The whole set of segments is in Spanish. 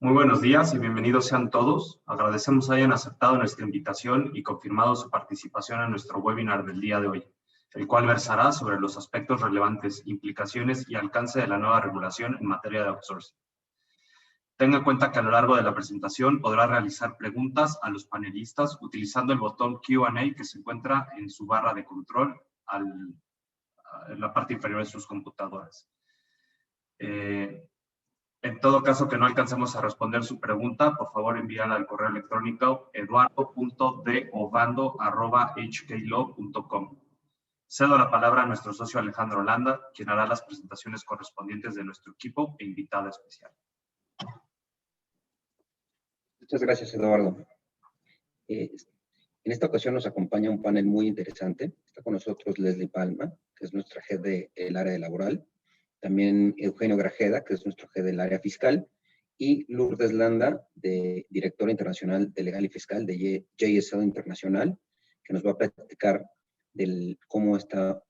Muy buenos días y bienvenidos sean todos. Agradecemos hayan aceptado nuestra invitación y confirmado su participación en nuestro webinar del día de hoy, el cual versará sobre los aspectos relevantes, implicaciones y alcance de la nueva regulación en materia de outsourcing. Tenga en cuenta que a lo largo de la presentación podrá realizar preguntas a los panelistas utilizando el botón Q&A que se encuentra en su barra de control en la parte inferior de sus computadoras. En todo caso que no alcancemos a responder su pregunta, por favor envíala al correo electrónico eduardo.deovando@hklaw.com. Cedo la palabra a nuestro socio Alejandro Landa, quien hará las presentaciones correspondientes de nuestro equipo e invitada especial. Muchas gracias, Eduardo. En esta ocasión nos acompaña un panel muy interesante. Está con nosotros Leslie Palma, que es nuestra jefe del área de laboral. También Eugenio Grajeda, que es nuestro jefe del área fiscal. Y Lourdes Landa, directora internacional de Legal y Fiscal de JSL Internacional, que nos va a platicar de cómo esta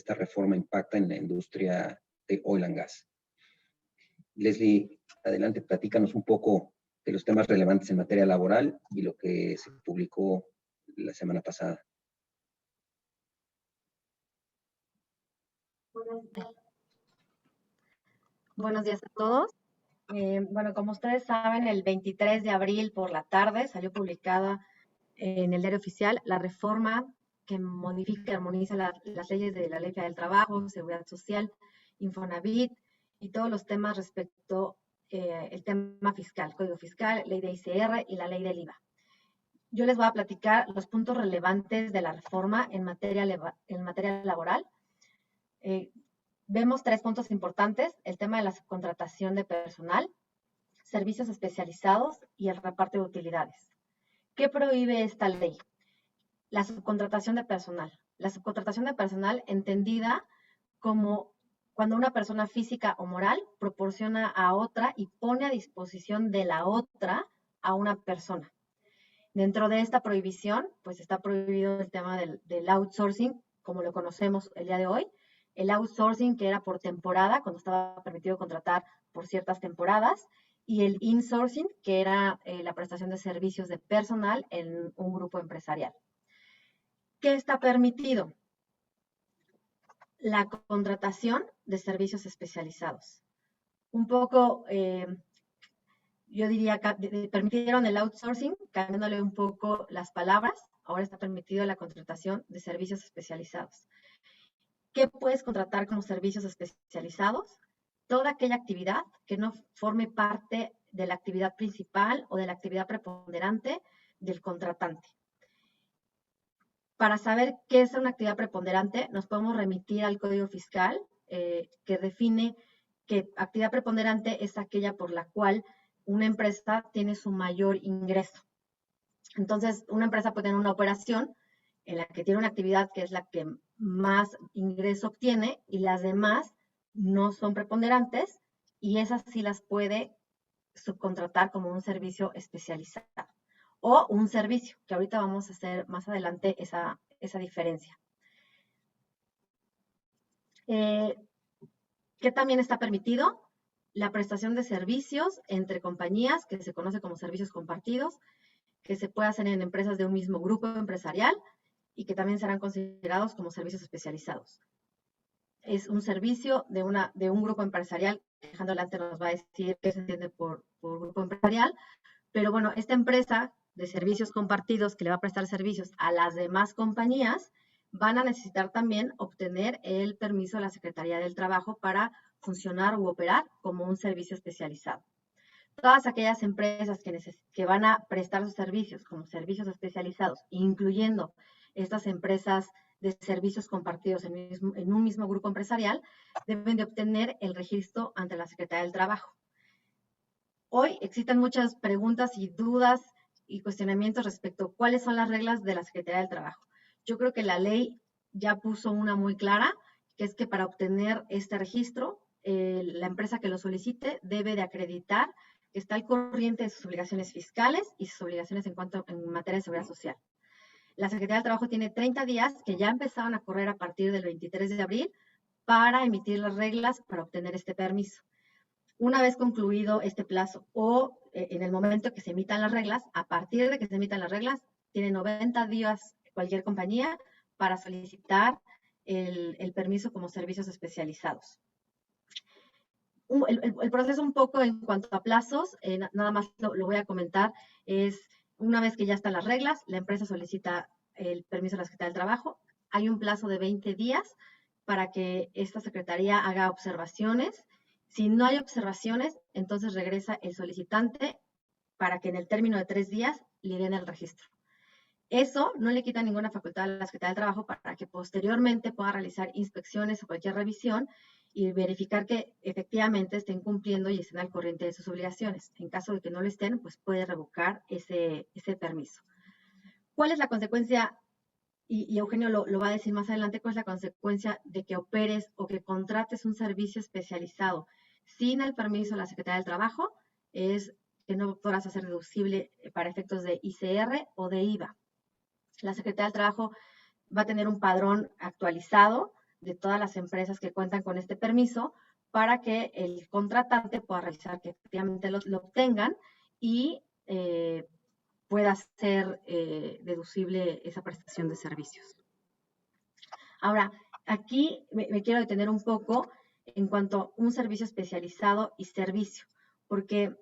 reforma impacta en la industria de oil and gas. Leslie, adelante, platícanos un poco de los temas relevantes en materia laboral y lo que se publicó la semana pasada. Buenos días a todos. Bueno, como ustedes saben, el 23 de abril por la tarde salió publicada en el Diario Oficial la reforma que modifica y armoniza las leyes de la Ley Federal del Trabajo, Seguridad Social, Infonavit y todos los temas respecto el tema fiscal, Código Fiscal, Ley de ICR y la Ley del IVA. Yo les voy a platicar los puntos relevantes de la reforma en materia laboral. Vemos 3 puntos importantes: el tema de la subcontratación de personal, servicios especializados y el reparto de utilidades. ¿Qué prohíbe esta ley? La subcontratación de personal. La subcontratación de personal entendida como cuando una persona física o moral proporciona a otra y pone a disposición de la otra a una persona. Dentro de esta prohibición, pues está prohibido el tema del outsourcing, como lo conocemos el día de hoy. El outsourcing, que era por temporada, cuando estaba permitido contratar por ciertas temporadas, y el insourcing, que era la prestación de servicios de personal en un grupo empresarial. ¿Qué está permitido? La contratación de servicios especializados. Un poco, yo diría que permitieron el outsourcing, cambiándole un poco las palabras. Ahora está permitido la contratación de servicios especializados. ¿Qué puedes contratar como servicios especializados? Toda aquella actividad que no forme parte de la actividad principal o de la actividad preponderante del contratante. Para saber qué es una actividad preponderante, nos podemos remitir al Código Fiscal, que define que actividad preponderante es aquella por la cual una empresa tiene su mayor ingreso. Entonces, una empresa puede tener una operación en la que tiene una actividad que es la que más ingreso obtiene y las demás no son preponderantes, y esas sí las puede subcontratar como un servicio especializado o un servicio, que ahorita vamos a hacer más adelante esa diferencia. ¿Qué también está permitido? La prestación de servicios entre compañías, que se conoce como servicios compartidos, que se puede hacer en empresas de un mismo grupo empresarial y que también serán considerados como servicios especializados. Es un servicio de un grupo empresarial. Alejandro adelante nos va a decir qué se entiende por grupo empresarial, pero bueno, esta empresa de servicios compartidos que le va a prestar servicios a las demás compañías van a necesitar también obtener el permiso de la Secretaría del Trabajo para funcionar u operar como un servicio especializado. Todas aquellas empresas que van a prestar sus servicios como servicios especializados, incluyendo estas empresas de servicios compartidos en un mismo grupo empresarial, deben de obtener el registro ante la Secretaría del Trabajo. Hoy existen muchas preguntas y dudas y cuestionamientos respecto a cuáles son las reglas de la Secretaría del Trabajo. Yo creo que la ley ya puso una muy clara, que es que para obtener este registro, la empresa que lo solicite debe de acreditar que está al corriente de sus obligaciones fiscales y sus obligaciones en materia de seguridad social. La Secretaría del Trabajo tiene 30 días que ya empezaron a correr a partir del 23 de abril para emitir las reglas para obtener este permiso. Una vez concluido este plazo o en el momento que se emitan las reglas, a partir de que se emitan las reglas, tiene 90 días cualquier compañía para solicitar el permiso como servicios especializados. El proceso un poco en cuanto a plazos, nada más lo voy a comentar, es una vez que ya están las reglas, la empresa solicita el permiso de la Secretaría del Trabajo, hay un plazo de 20 días para que esta secretaría haga observaciones. Si no hay observaciones, entonces regresa el solicitante para que en el término de 3 días le den el registro. Eso no le quita ninguna facultad a la Secretaría del Trabajo para que posteriormente pueda realizar inspecciones o cualquier revisión y verificar que efectivamente estén cumpliendo y estén al corriente de sus obligaciones. En caso de que no lo estén, pues puede revocar ese permiso. ¿Cuál es la consecuencia? Y Eugenio lo va a decir más adelante, ¿cuál es la consecuencia de que operes o que contrates un servicio especializado sin el permiso de la Secretaría del Trabajo? Es que no podrás hacer deducible para efectos de ICR o de IVA. La Secretaría del Trabajo va a tener un padrón actualizado de todas las empresas que cuentan con este permiso para que el contratante pueda revisar que efectivamente lo obtengan y pueda ser deducible esa prestación de servicios. Ahora, aquí me quiero detener un poco en cuanto a un servicio especializado y servicio, porque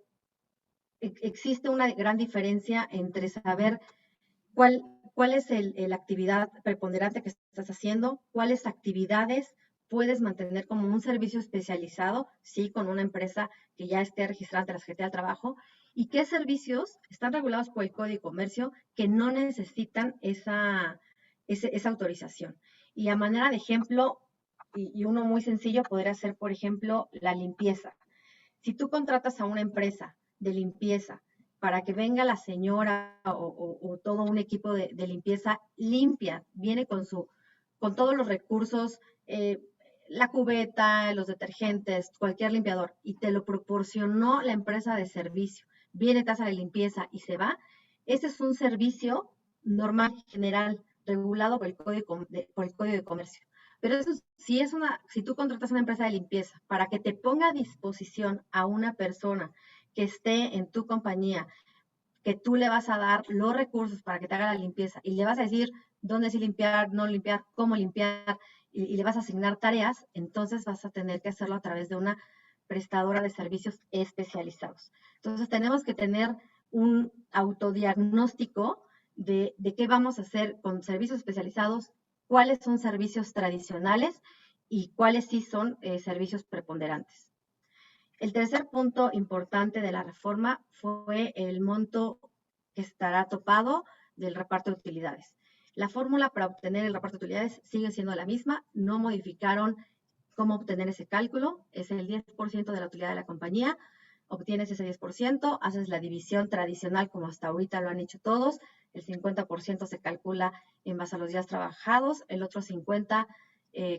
existe una gran diferencia entre saber cuál es la actividad preponderante que estás haciendo, cuáles actividades puedes mantener como un servicio especializado, sí, con una empresa que ya esté registrada ante la Secretaría del Trabajo, y qué servicios están regulados por el Código de Comercio que no necesitan esa autorización. Y a manera de ejemplo, y uno muy sencillo podría ser, por ejemplo, la limpieza. Si tú contratas a una empresa de limpieza para que venga la señora o todo un equipo de limpieza limpia, viene con todos los recursos, la cubeta, los detergentes, cualquier limpiador, y te lo proporcionó la empresa de servicio, viene, tasa de limpieza y se va, ese es un servicio normal, general, regulado por el Código de Comercio. Pero eso, si tú contratas a una empresa de limpieza para que te ponga a disposición a una persona que esté en tu compañía, que tú le vas a dar los recursos para que te haga la limpieza y le vas a decir dónde sí limpiar, no limpiar, cómo limpiar, y le vas a asignar tareas, entonces vas a tener que hacerlo a través de una prestadora de servicios especializados. Entonces tenemos que tener un autodiagnóstico de qué vamos a hacer con servicios especializados, cuáles son servicios tradicionales y cuáles sí son servicios preponderantes. El tercer punto importante de la reforma fue el monto que estará topado del reparto de utilidades. La fórmula para obtener el reparto de utilidades sigue siendo la misma, no modificaron cómo obtener ese cálculo, es el 10% de la utilidad de la compañía, obtienes ese 10%, haces la división tradicional como hasta ahorita lo han hecho todos, el 50% se calcula en base a los días trabajados, el otro 50%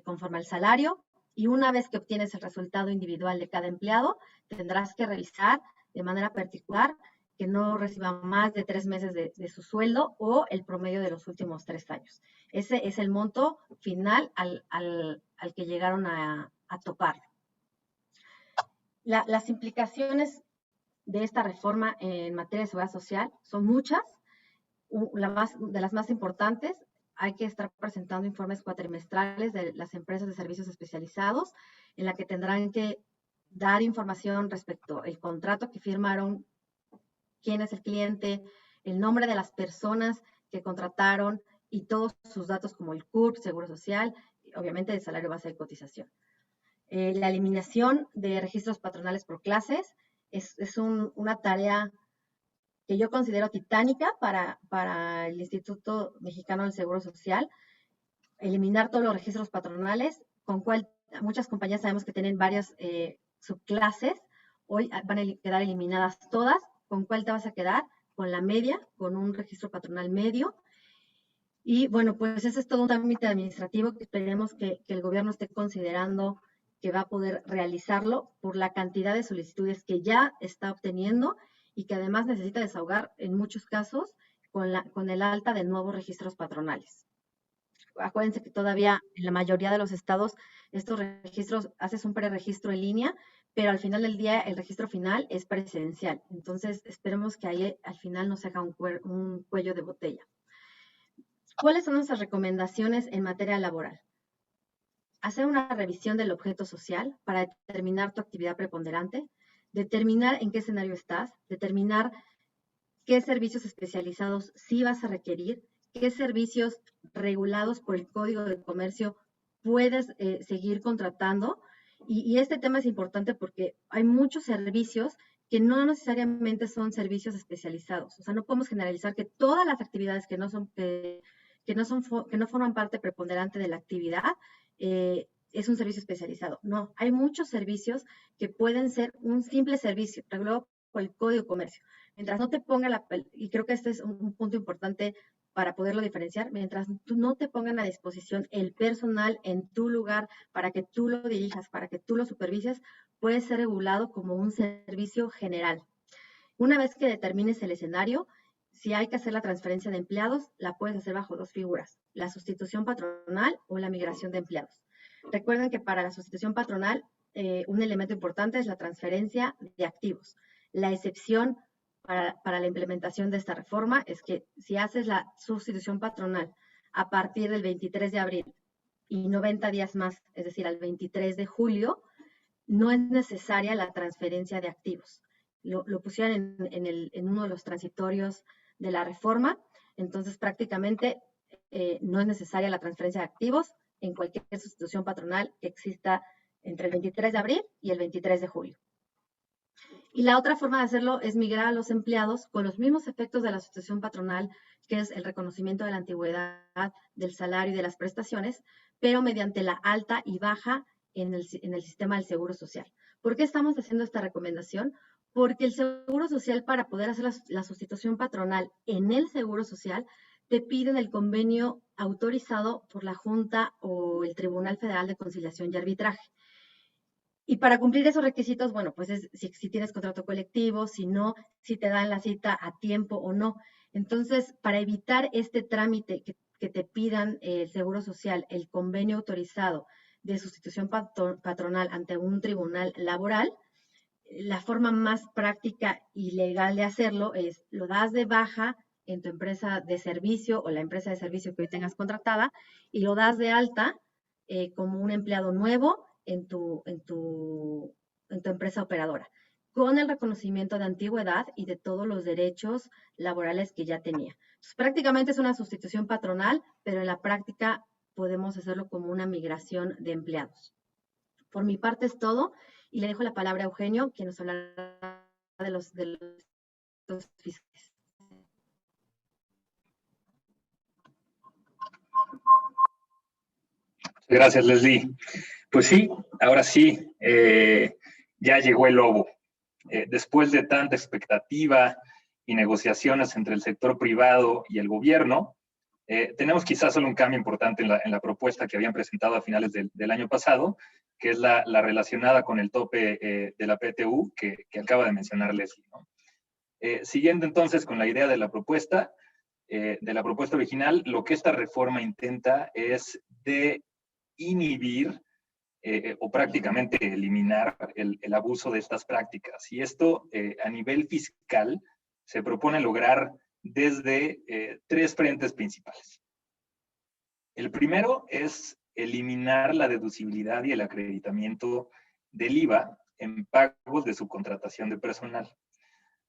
conforme al salario, y una vez que obtienes el resultado individual de cada empleado, tendrás que revisar de manera particular que no reciba más de 3 meses de su sueldo o el promedio de los últimos 3 años. Ese es el monto final al que llegaron a topar. Las implicaciones de esta reforma en materia de seguridad social son muchas. De las más importantes, hay que estar presentando informes cuatrimestrales de las empresas de servicios especializados, en la que tendrán que dar información respecto al contrato que firmaron, quién es el cliente, el nombre de las personas que contrataron y todos sus datos como el CURP, Seguro Social, obviamente el salario base de cotización. La eliminación de registros patronales por clases es una tarea que yo considero titánica para el Instituto Mexicano del Seguro Social, eliminar todos los registros patronales, con cual muchas compañías sabemos que tienen varias subclases, hoy van a quedar eliminadas todas. ¿Con cuál te vas a quedar? Con la media, con un registro patronal medio. Y bueno, pues ese es todo un trámite administrativo que esperemos que el gobierno esté considerando que va a poder realizarlo por la cantidad de solicitudes que ya está obteniendo y que además necesita desahogar en muchos casos con el alta de nuevos registros patronales. Acuérdense que todavía en la mayoría de los estados estos registros, haces un preregistro en línea, pero al final del día el registro final es presencial. Entonces, esperemos que ahí al final no se haga un cuello de botella. ¿Cuáles son nuestras recomendaciones en materia laboral? Hacer una revisión del objeto social para determinar tu actividad preponderante, determinar en qué escenario estás, determinar qué servicios especializados sí vas a requerir, qué servicios regulados por el Código de Comercio puedes seguir contratando. Y este tema es importante porque hay muchos servicios que no necesariamente son servicios especializados. O sea, no podemos generalizar que todas las actividades que no forman parte preponderante de la actividad es un servicio especializado. No, hay muchos servicios que pueden ser un simple servicio regulado por el Código de Comercio. Mientras no te ponga y creo que este es un punto importante para poderlo diferenciar, mientras tú no te pongan a disposición el personal en tu lugar para que tú lo dirijas, para que tú lo supervises, puede ser regulado como un servicio general. Una vez que determines el escenario, si hay que hacer la transferencia de empleados, la puedes hacer bajo dos figuras, la sustitución patronal o la migración de empleados. Recuerden que para la sustitución patronal, un elemento importante es la transferencia de activos. La excepción para la implementación de esta reforma es que si haces la sustitución patronal a partir del 23 de abril y 90 días más, es decir, al 23 de julio, no es necesaria la transferencia de activos. Lo pusieron en uno de los transitorios de la reforma, entonces prácticamente no es necesaria la transferencia de activos en cualquier sustitución patronal que exista entre el 23 de abril y el 23 de julio. Y la otra forma de hacerlo es migrar a los empleados con los mismos efectos de la sustitución patronal, que es el reconocimiento de la antigüedad, del salario y de las prestaciones, pero mediante la alta y baja en el sistema del Seguro Social. ¿Por qué estamos haciendo esta recomendación? Porque el Seguro Social, para poder hacer la sustitución patronal en el Seguro Social, te piden el convenio autorizado por la Junta o el Tribunal Federal de Conciliación y Arbitraje. Y para cumplir esos requisitos, bueno, pues es si tienes contrato colectivo, si no, si te dan la cita a tiempo o no. Entonces, para evitar este trámite que te pidan el Seguro Social, el convenio autorizado de sustitución patronal ante un tribunal laboral, la forma más práctica y legal de hacerlo es lo das de baja en tu empresa de servicio o la empresa de servicio que hoy tengas contratada y lo das de alta como un empleado nuevo en tu empresa operadora, con el reconocimiento de antigüedad y de todos los derechos laborales que ya tenía. Entonces, prácticamente es una sustitución patronal, pero en la práctica podemos hacerlo como una migración de empleados. Por mi parte es todo, y le dejo la palabra a Eugenio, quien nos hablará de los fiscales. Gracias, Leslie. Pues sí, ahora sí, ya llegó el lobo. Después de tanta expectativa y negociaciones entre el sector privado y el gobierno, tenemos quizás solo un cambio importante en la propuesta que habían presentado a finales del año pasado, que es la relacionada con el tope de la PTU que acaba de mencionar Leslie, ¿no? Siguiendo entonces con la idea de la propuesta original, lo que esta reforma intenta es de inhibir o prácticamente eliminar el abuso de estas prácticas. Y esto a nivel fiscal se propone lograr desde tres frentes principales. El primero es eliminar la deducibilidad y el acreditamiento del IVA en pagos de subcontratación de personal.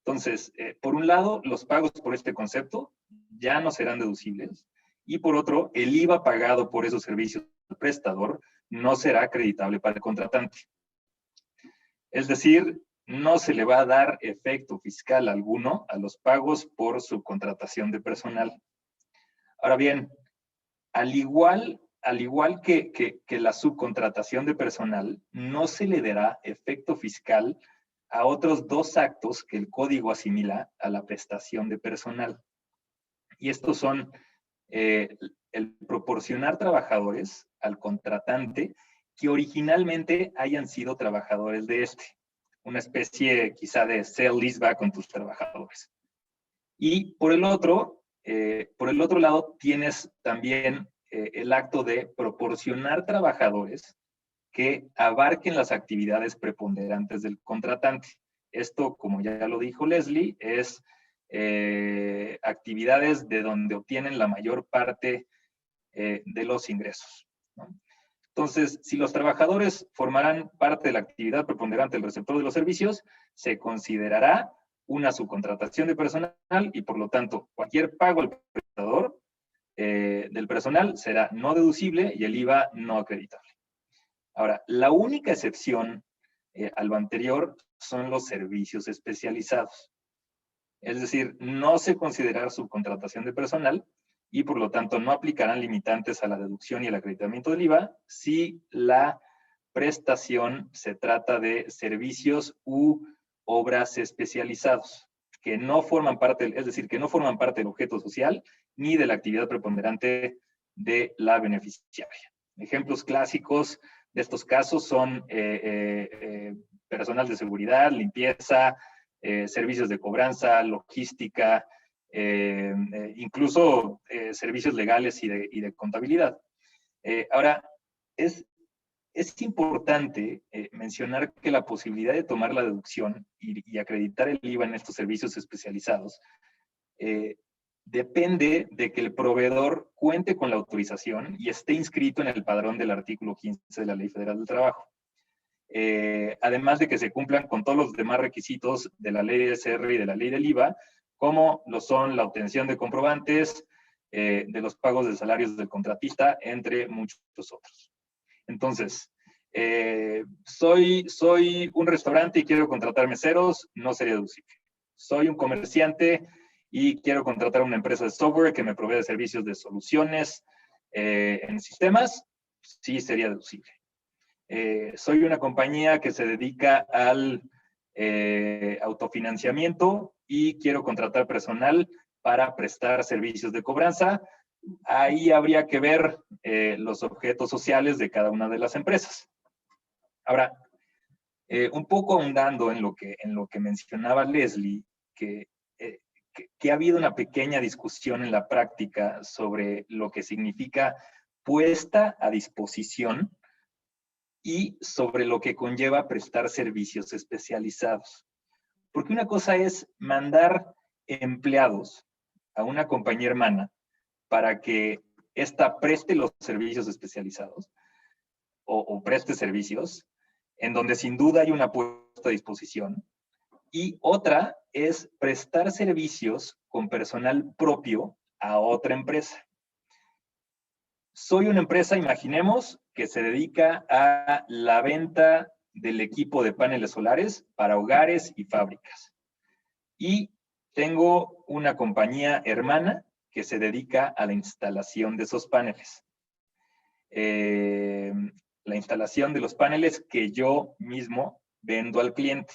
Entonces, por un lado, los pagos por este concepto ya no serán deducibles, y por otro, el IVA pagado por esos servicios al prestador no será acreditable para el contratante. Es decir, no se le va a dar efecto fiscal alguno a los pagos por subcontratación de personal. Ahora bien, al igual que la subcontratación de personal, no se le dará efecto fiscal a otros dos actos que el código asimila a la prestación de personal. Y estos son el proporcionar trabajadores al contratante que originalmente hayan sido trabajadores de este. Una especie quizá de sale-leaseback con tus trabajadores. Y por el otro lado, tienes también el acto de proporcionar trabajadores que abarquen las actividades preponderantes del contratante. Esto, como ya lo dijo Leslie, es actividades de donde obtienen la mayor parte de los ingresos, ¿no? Entonces, si los trabajadores formarán parte de la actividad preponderante del receptor de los servicios, se considerará una subcontratación de personal y, por lo tanto, cualquier pago al prestador del personal será no deducible y el IVA no acreditable. Ahora, la única excepción a lo anterior son los servicios especializados. Es decir, no se considerará subcontratación de personal y por lo tanto no aplicarán limitantes a la deducción y el acreditamiento del IVA si la prestación se trata de servicios u obras especializados que no forman parte, es decir, que no forman parte del objeto social ni de la actividad preponderante de la beneficiaria. Ejemplos clásicos de estos casos son personal de seguridad, limpieza, servicios de cobranza, logística, incluso servicios legales y de contabilidad. Ahora, es importante mencionar que la posibilidad de tomar la deducción y acreditar el IVA en estos servicios especializados depende de que el proveedor cuente con la autorización y esté inscrito en el padrón del artículo 15 de la Ley Federal del Trabajo. Además de que se cumplan con todos los demás requisitos de la Ley de SR y de la Ley del IVA, como lo son la obtención de comprobantes, de los pagos de salarios del contratista, entre muchos otros. Entonces, soy un restaurante y quiero contratar meseros, no sería deducible. Soy un comerciante y quiero contratar una empresa de software que me provee de servicios de soluciones en sistemas, sí sería deducible. Soy una compañía que se dedica al autofinanciamiento y quiero contratar personal para prestar servicios de cobranza. Ahí habría que ver los objetos sociales de cada una de las empresas. Ahora, un poco ahondando en lo que mencionaba Leslie, que ha habido una pequeña discusión en la práctica sobre lo que significa puesta a disposición y sobre lo que conlleva prestar servicios especializados. Porque una cosa es mandar empleados a una compañía hermana para que ésta preste los servicios especializados o preste servicios, en donde sin duda hay una puesta a disposición. Y otra es prestar servicios con personal propio a otra empresa. Soy una empresa, imaginemos, que se dedica a la venta del equipo de paneles solares para hogares y fábricas. Y tengo una compañía hermana que se dedica a la instalación de esos paneles. La instalación de los paneles que yo mismo vendo al cliente.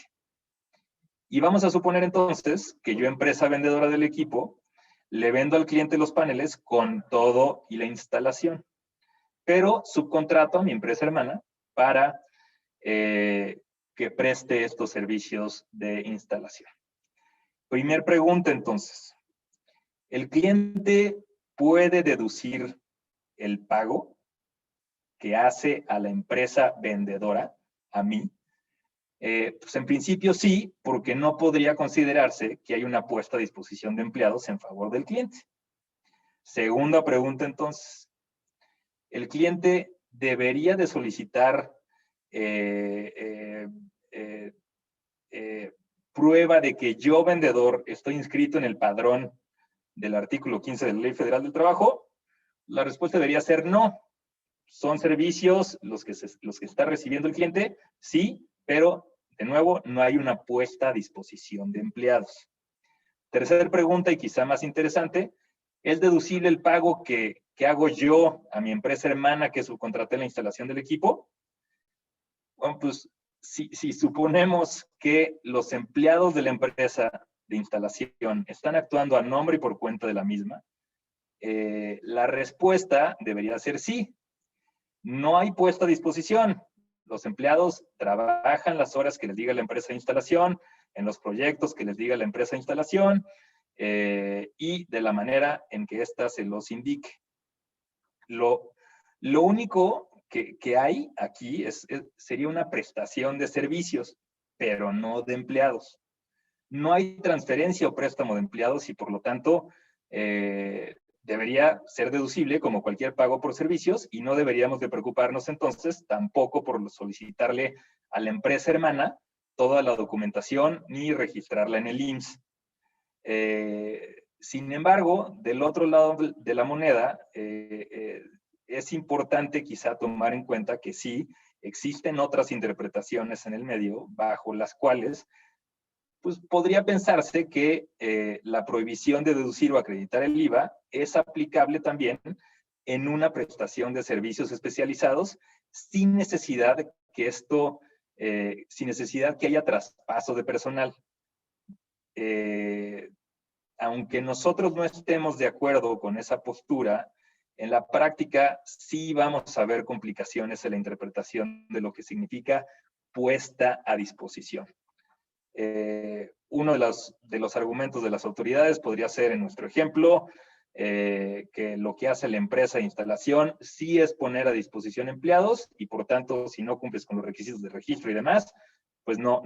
Y vamos a suponer entonces que yo, empresa vendedora del equipo, le vendo al cliente los paneles con todo y la instalación. Pero subcontrato a mi empresa hermana para que preste estos servicios de instalación. Primer pregunta entonces. ¿El cliente puede deducir el pago que hace a la empresa vendedora, a mí? Pues en principio sí, porque no podría considerarse que hay una puesta a disposición de empleados en favor del cliente. Segunda pregunta entonces. ¿El cliente debería de solicitar prueba de que yo, vendedor, estoy inscrito en el padrón del artículo 15 de la Ley Federal del Trabajo? La respuesta debería ser no. ¿Son servicios los que está recibiendo el cliente? Sí, pero, de nuevo, no hay una puesta a disposición de empleados. Tercera pregunta, y quizá más interesante, ¿es deducible el pago que hago yo a mi empresa hermana que subcontraté la instalación del equipo? Bueno, pues, si suponemos que los empleados de la empresa de instalación están actuando a nombre y por cuenta de la misma, la respuesta debería ser sí. No hay puesta a disposición. Los empleados trabajan las horas que les diga la empresa de instalación, en los proyectos que les diga la empresa de instalación, y de la manera en que ésta se los indique. Lo único que hay aquí sería una prestación de servicios, pero no de empleados. No hay transferencia o préstamo de empleados y por lo tanto debería ser deducible como cualquier pago por servicios y no deberíamos de preocuparnos entonces tampoco por solicitarle a la empresa hermana toda la documentación ni registrarla en el IMSS. Sin embargo, del otro lado de la moneda, es importante quizá tomar en cuenta que sí existen otras interpretaciones en el medio bajo las cuales pues podría pensarse que la prohibición de deducir o acreditar el IVA es aplicable también en una prestación de servicios especializados sin necesidad sin necesidad que haya traspaso de personal. Aunque nosotros no estemos de acuerdo con esa postura, en la práctica sí vamos a ver complicaciones en la interpretación de lo que significa puesta a disposición. Uno de los argumentos de las autoridades podría ser, en nuestro ejemplo, que lo que hace la empresa de instalación sí es poner a disposición empleados y por tanto, si no cumples con los requisitos de registro y demás, pues no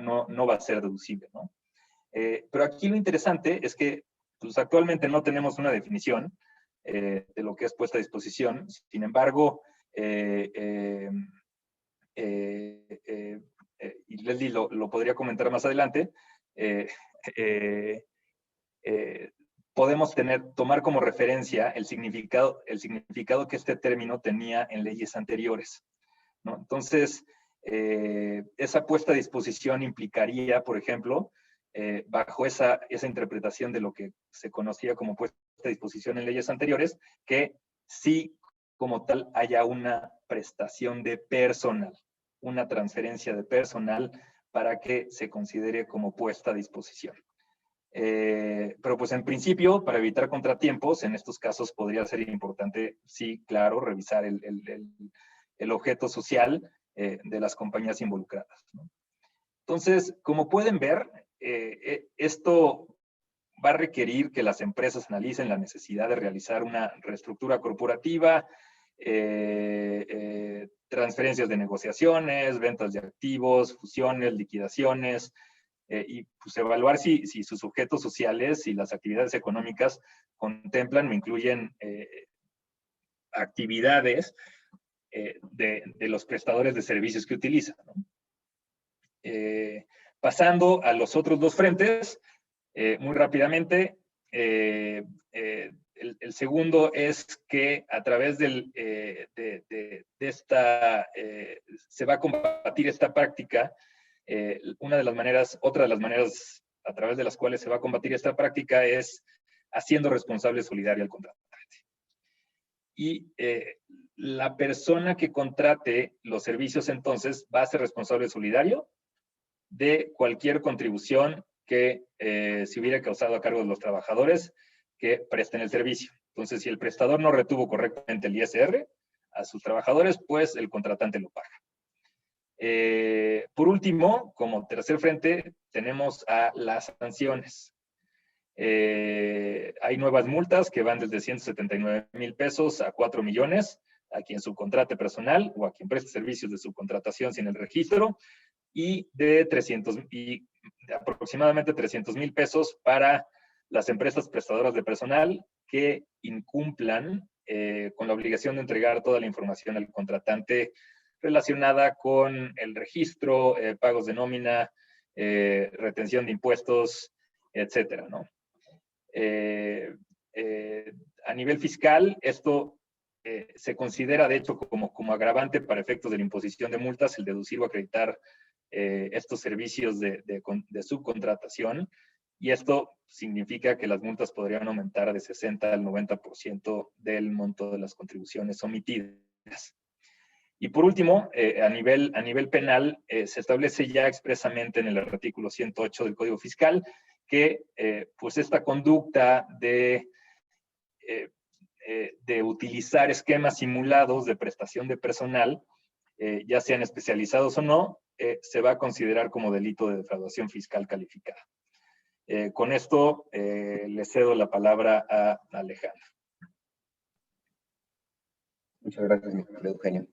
va a ser deducible, ¿no? Pero aquí lo interesante es que pues, actualmente no tenemos una definición de lo que es puesta a disposición. Sin embargo, y Leslie lo podría comentar más adelante, podemos tomar como referencia el significado que este término tenía en leyes anteriores, ¿no? Entonces, esa puesta a disposición implicaría, por ejemplo, bajo esa interpretación de lo que se conocía como puesta a disposición en leyes anteriores, que sí, como tal, haya una prestación de personal, una transferencia de personal para que se considere como puesta a disposición. Pero pues en principio, para evitar contratiempos, en estos casos podría ser importante, sí, claro, revisar el objeto social de las compañías involucradas, ¿no? Entonces, como pueden ver, esto va a requerir que las empresas analicen la necesidad de realizar una reestructura corporativa, transferencias de negociaciones, ventas de activos, fusiones, liquidaciones, y pues evaluar si sus objetos sociales y las actividades económicas contemplan o incluyen actividades de los prestadores de servicios que utilizan, ¿no? Pasando a los otros dos frentes, muy rápidamente, el segundo es que a través de se va a combatir esta práctica. Otra de las maneras a través de las cuales se va a combatir esta práctica es haciendo responsable solidario al contratante. Y la persona que contrate los servicios entonces va a ser responsable solidario de cualquier contribución que se hubiera causado a cargo de los trabajadores que presten el servicio. Entonces, si el prestador no retuvo correctamente el ISR a sus trabajadores, pues el contratante lo paga. Por último, como tercer frente, tenemos a las sanciones. Hay nuevas multas que van desde 179,000 pesos a 4 millones a quien subcontrate personal o a quien preste servicios de subcontratación sin el registro, y de aproximadamente 300,000 pesos para las empresas prestadoras de personal que incumplan con la obligación de entregar toda la información al contratante relacionada con el registro, pagos de nómina, retención de impuestos, etcétera, ¿no? A nivel fiscal, esto se considera, de hecho, como agravante para efectos de la imposición de multas, el deducir o acreditar estos servicios de subcontratación, y esto significa que las multas podrían aumentar de 60 al 90% del monto de las contribuciones omitidas. Y por último, a nivel penal, se establece ya expresamente en el artículo 108 del Código Fiscal que pues esta conducta de utilizar esquemas simulados de prestación de personal, ya sean especializados o no, se va a considerar como delito de defraudación fiscal calificada. Con esto le cedo la palabra a Alejandro. Muchas gracias, mi querido Eugenio.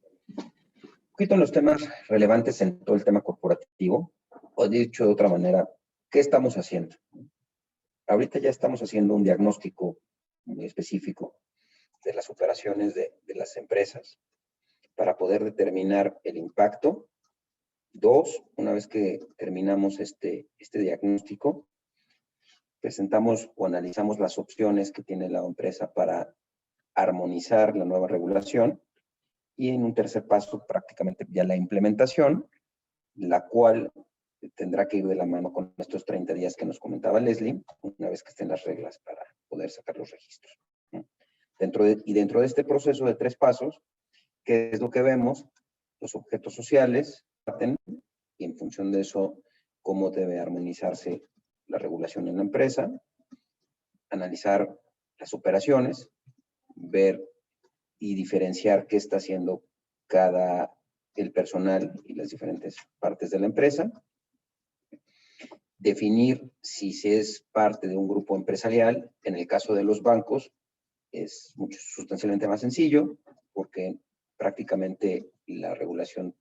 poquito en los temas relevantes en todo el tema corporativo, o dicho de otra manera, ¿qué estamos haciendo? Ahorita ya estamos haciendo un diagnóstico muy específico de las operaciones de las empresas para poder determinar el impacto. Dos, una vez que terminamos este diagnóstico, presentamos o analizamos las opciones que tiene la empresa para armonizar la nueva regulación. Y en un tercer paso, prácticamente ya la implementación, la cual tendrá que ir de la mano con estos 30 días que nos comentaba Leslie, una vez que estén las reglas para poder sacar los registros. Dentro de este proceso de 3 pasos, ¿qué es lo que vemos? Los objetos sociales, y en función de eso, cómo debe armonizarse la regulación en la empresa, analizar las operaciones, ver y diferenciar qué está haciendo el personal y las diferentes partes de la empresa, definir si se es parte de un grupo empresarial. En el caso de los bancos es sustancialmente más sencillo porque prácticamente la regulación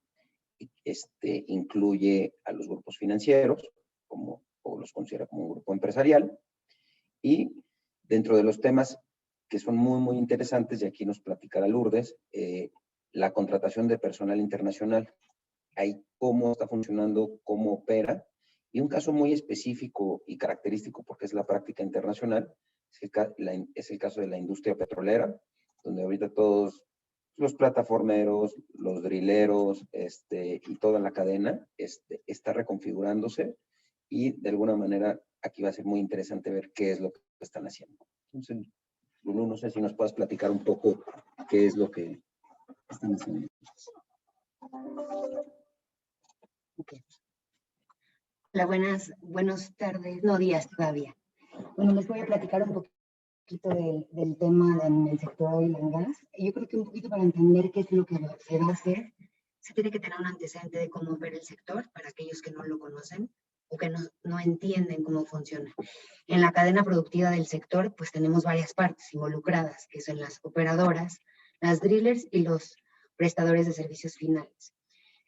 incluye a los grupos financieros o los considera como un grupo empresarial. Y dentro de los temas que son muy, muy interesantes, y aquí nos platicará Lourdes, la contratación de personal internacional. Ahí cómo está funcionando, cómo opera. Y un caso muy específico y característico, porque es la práctica internacional, es el caso de la industria petrolera, donde ahorita todos los plataformeros, los drileros y toda la cadena está reconfigurándose, y de alguna manera aquí va a ser muy interesante ver qué es lo que están haciendo. Entonces, Lulú, no sé si nos puedas platicar un poco qué es lo que están haciendo. Okay. Hola, buenas tardes, no días todavía. Bueno, les voy a platicar un poquito del tema en el sector oil and gas. Yo creo que un poquito para entender qué es lo que se va a hacer, se tiene que tener un antecedente de cómo opera el sector para aquellos que no lo conocen o que no entienden cómo funciona. En la cadena productiva del sector, pues tenemos varias partes involucradas, que son las operadoras, las drillers y los prestadores de servicios finales.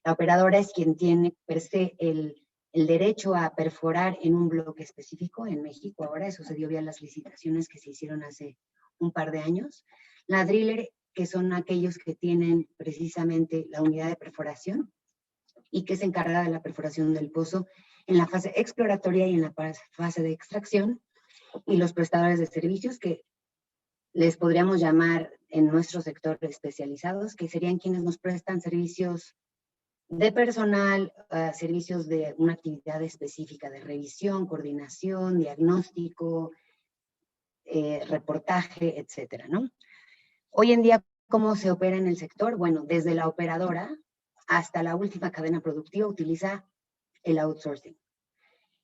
La operadora es quien tiene per se el derecho a perforar en un bloque específico en México. Ahora eso se dio vía las licitaciones que se hicieron hace un par de años. La driller, que son aquellos que tienen precisamente la unidad de perforación y que se encarga de la perforación del pozo en la fase exploratoria y en la fase de extracción. Y los prestadores de servicios, que les podríamos llamar en nuestro sector especializados, que serían quienes nos prestan servicios de personal, servicios de una actividad específica de revisión, coordinación, diagnóstico, reportaje, etcétera, ¿no? Hoy en día, ¿cómo se opera en el sector? Bueno, desde la operadora hasta la última cadena productiva utiliza el outsourcing.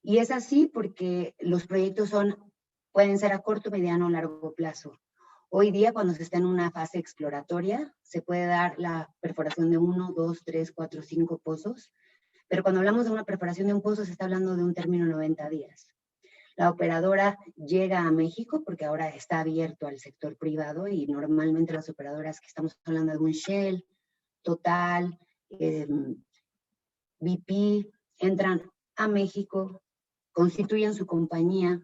Y es así porque los proyectos pueden ser a corto, mediano o largo plazo. Hoy día, cuando se está en una fase exploratoria, se puede dar la perforación de 1, 2, 3, 4, 5 pozos, pero cuando hablamos de una perforación de un pozo, se está hablando de un término de 90 días. La operadora llega a México porque ahora está abierto al sector privado y normalmente las operadoras que estamos hablando de un Shell, Total, BP, entran a México, constituyen su compañía,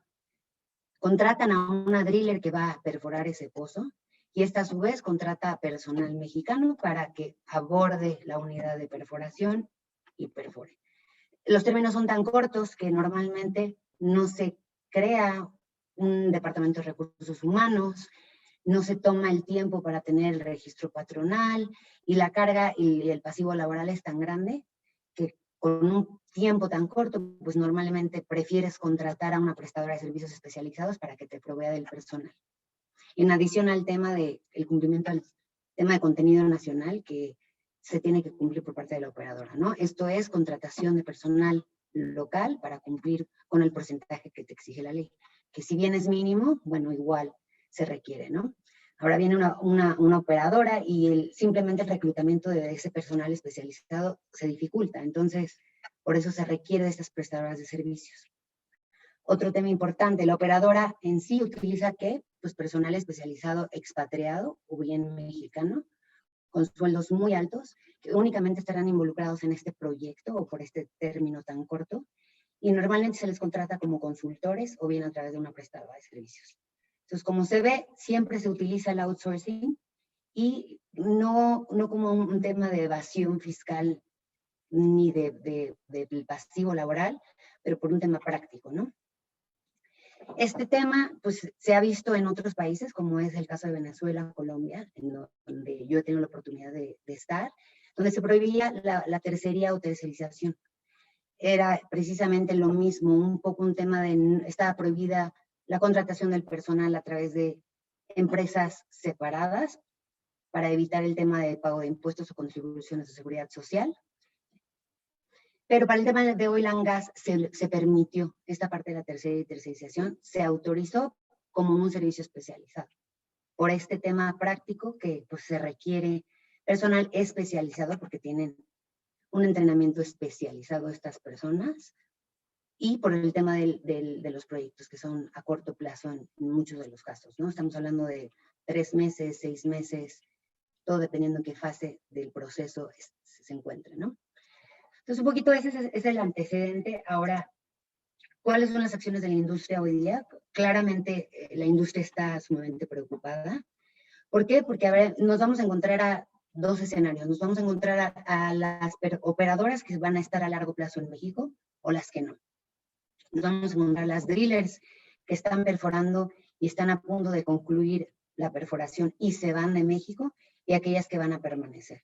contratan a una driller que va a perforar ese pozo y esta a su vez contrata a personal mexicano para que aborde la unidad de perforación y perfore. Los términos son tan cortos que normalmente no se crea un departamento de recursos humanos, no se toma el tiempo para tener el registro patronal y la carga y el pasivo laboral es tan grande que con un tiempo tan corto, pues normalmente prefieres contratar a una prestadora de servicios especializados para que te provea del personal. En adición al tema del cumplimiento del tema de contenido nacional que se tiene que cumplir por parte de la operadora, ¿no? Esto es contratación de personal local para cumplir con el porcentaje que te exige la ley, que si bien es mínimo, bueno, igual se requiere, ¿no? Ahora viene una operadora y simplemente el reclutamiento de ese personal especializado se dificulta. Entonces, por eso se requiere de estas prestadoras de servicios. Otro tema importante, la operadora en sí utiliza ¿qué? Pues personal especializado expatriado o bien mexicano, con sueldos muy altos, que únicamente estarán involucrados en este proyecto o por este término tan corto, y normalmente se les contrata como consultores o bien a través de una prestadora de servicios. Entonces, como se ve, siempre se utiliza el outsourcing y no como un tema de evasión fiscal ni de pasivo laboral, pero por un tema práctico, ¿no? Este tema, pues, se ha visto en otros países, como es el caso de Venezuela, Colombia, en donde yo he tenido la oportunidad de estar, donde se prohibía la tercería o tercerización. Era precisamente lo mismo, un poco un tema de, estaba prohibida la contratación del personal a través de empresas separadas para evitar el tema de pago de impuestos o contribuciones de seguridad social. Pero para el tema de oil and gas se permitió esta parte de la tercerización, se autorizó como un servicio especializado. Por este tema práctico que pues, se requiere personal especializado porque tienen un entrenamiento especializado estas personas y por el tema de los proyectos que son a corto plazo en muchos de los casos, ¿no? Estamos hablando de 3 meses, 6 meses, todo dependiendo en qué fase del proceso se encuentre, ¿no? Entonces, un poquito ese es el antecedente. Ahora, ¿cuáles son las acciones de la industria hoy día? Claramente, la industria está sumamente preocupada. ¿Por qué? Porque, a ver, nos vamos a encontrar a 2 escenarios. Nos vamos a encontrar a las operadoras que van a estar a largo plazo en México o las que no. Nos vamos a encontrar las drillers que están perforando y están a punto de concluir la perforación y se van de México, y aquellas que van a permanecer.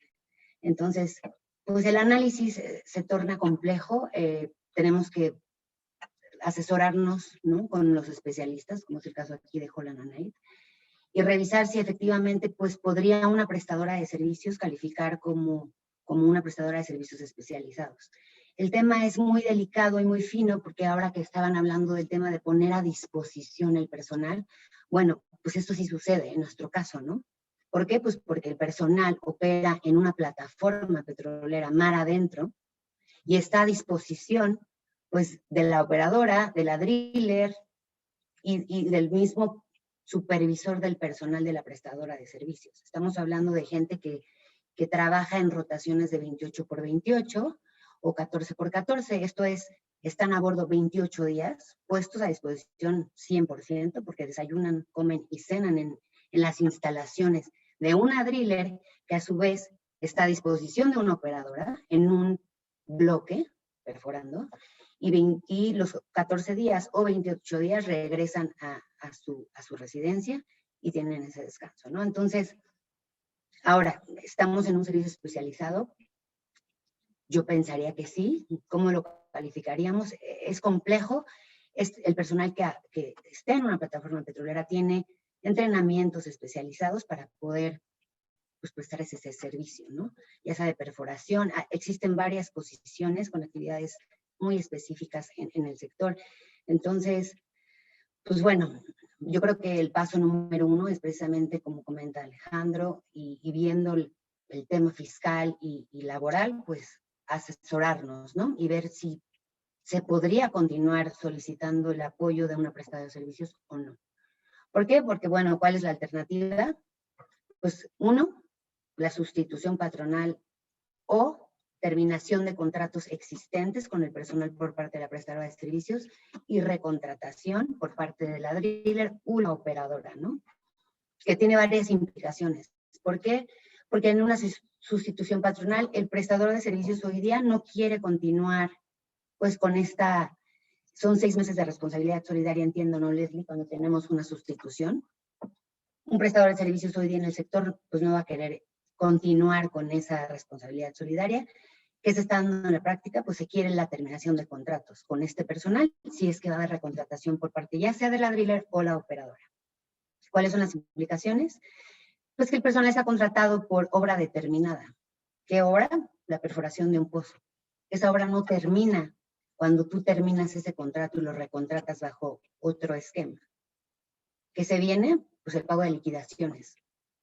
Entonces, pues el análisis se torna complejo. Tenemos que asesorarnos, ¿no?, con los especialistas, como es el caso aquí de Holland & Knight, y revisar si efectivamente pues, podría una prestadora de servicios calificar como una prestadora de servicios especializados. El tema es muy delicado y muy fino, porque ahora que estaban hablando del tema de poner a disposición el personal, bueno, pues esto sí sucede en nuestro caso, ¿no? ¿Por qué? Pues porque el personal opera en una plataforma petrolera mar adentro y está a disposición pues, de la operadora, de la driller y del mismo supervisor del personal de la prestadora de servicios. Estamos hablando de gente que trabaja en rotaciones de 28 por 28 o 14 por 14. Esto es, están a bordo 28 días, puestos a disposición 100%, porque desayunan, comen y cenan en las instalaciones de una driller que a su vez está a disposición de una operadora en un bloque, perforando, y los 14 días o 28 días regresan a su residencia y tienen ese descanso, ¿no? Entonces, ahora, ¿estamos en un servicio especializado? Yo pensaría que sí. ¿Cómo lo calificaríamos? Es complejo. El personal que esté en una plataforma petrolera tiene entrenamientos especializados para poder pues, prestar ese servicio, ¿no? Ya sea de perforación. Existen varias posiciones con actividades muy específicas en el sector. Entonces, pues bueno, yo creo que el paso número 1 es precisamente, como comenta Alejandro, y viendo el tema fiscal y laboral, pues asesorarnos, ¿no? Y ver si se podría continuar solicitando el apoyo de una prestadora de servicios o no. ¿Por qué? Porque, bueno, ¿cuál es la alternativa? Pues 1, la sustitución patronal o terminación de contratos existentes con el personal por parte de la prestadora de servicios y recontratación por parte de la driller o la operadora, ¿no? Que tiene varias implicaciones. ¿Por qué? Porque en una sustitución patronal, el prestador de servicios hoy día no quiere continuar pues con esta, son 6 meses de responsabilidad solidaria, entiendo, ¿no, Leslie? Cuando tenemos una sustitución. Un prestador de servicios hoy día en el sector pues no va a querer continuar con esa responsabilidad solidaria. ¿Qué se está dando en la práctica? Pues se quiere la terminación de contratos con este personal, si es que va a haber recontratación por parte ya sea de la driller o la operadora. ¿Cuáles son las implicaciones? Pues que el personal está contratado por obra determinada. ¿Qué obra? La perforación de un pozo. Esa obra no termina cuando tú terminas ese contrato y lo recontratas bajo otro esquema. ¿Qué se viene? Pues el pago de liquidaciones.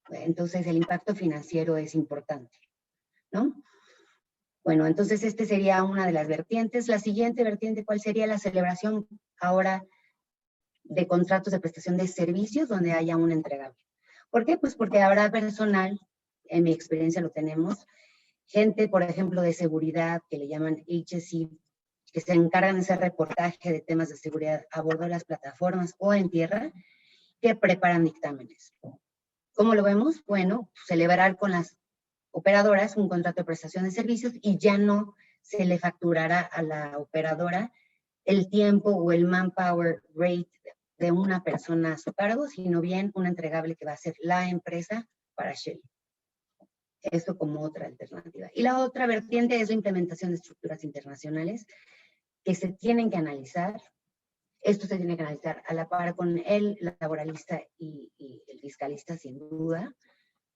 Entonces el impacto financiero es importante, ¿no? Bueno, entonces este sería una de las vertientes. La siguiente vertiente, ¿cuál sería? La celebración ahora de contratos de prestación de servicios donde haya un entregable. ¿Por qué? Pues porque habrá personal en mi experiencia lo tenemos. Gente, por ejemplo, de seguridad, que le llaman HSE, que se encargan de hacer reportaje de temas de seguridad a bordo de las plataformas o en tierra, que preparan dictámenes. ¿Cómo lo vemos? Bueno, celebrar con las operadoras un contrato de prestación de servicios y ya no se le facturará a la operadora el tiempo o el manpower rate de una persona a su cargo, sino bien un entregable que va a hacer la empresa para Shell. Eso como otra alternativa. Y la otra vertiente es la implementación de estructuras internacionales que se tienen que analizar. Esto se tiene que analizar a la par con el laboralista y el fiscalista, sin duda,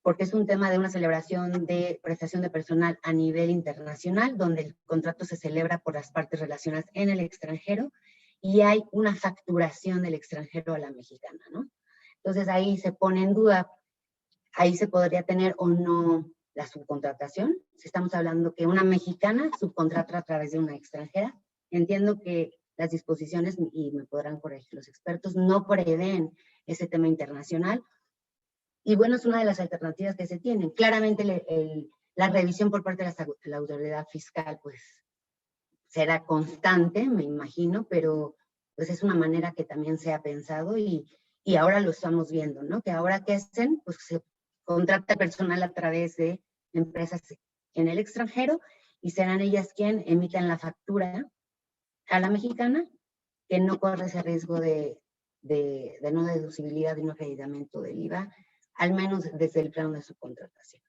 porque es un tema de una celebración de prestación de personal a nivel internacional, donde el contrato se celebra por las partes relacionadas en el extranjero y hay una facturación del extranjero a la mexicana, ¿no? Entonces ahí se pone en duda, ahí se podría tener o no la subcontratación. Si estamos hablando que una mexicana subcontrata a través de una extranjera, entiendo que las disposiciones, y me podrán corregir los expertos, no prevén ese tema internacional. Y bueno, es una de las alternativas que se tienen. Claramente la revisión por parte de la autoridad fiscal, pues, será constante, me imagino, pero pues es una manera que también se ha pensado y ahora lo estamos viendo, ¿no? Que ahora que hacen, pues se contrata personal a través de empresas en el extranjero y serán ellas quien emitan la factura a la mexicana, que no corre ese riesgo de no deducibilidad y no acreditamiento del IVA, al menos desde el plano de su contratación.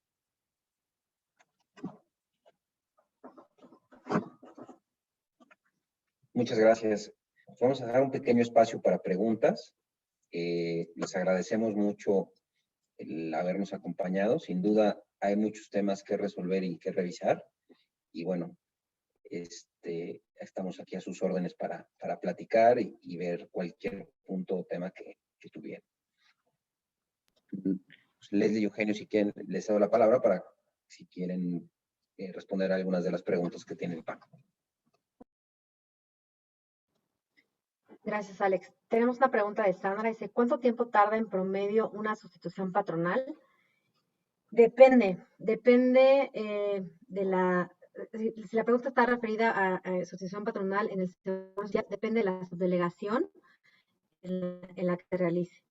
Muchas gracias. Vamos a dejar un pequeño espacio para preguntas. Les agradecemos mucho el habernos acompañado. Sin duda hay muchos temas que resolver y que revisar. Y bueno, estamos aquí a sus órdenes para platicar y ver cualquier punto o tema que tuvieran. Leslie y Eugenio, si quieren, les cedo la palabra para si quieren responder a algunas de las preguntas que tiene el PAN. Gracias, Alex. Tenemos una pregunta de Sandra. Dice, ¿cuánto tiempo tarda en promedio una sustitución patronal? Depende de la... Si la pregunta está referida a sustitución patronal en el Seguro Social, depende de la subdelegación en la que se realice.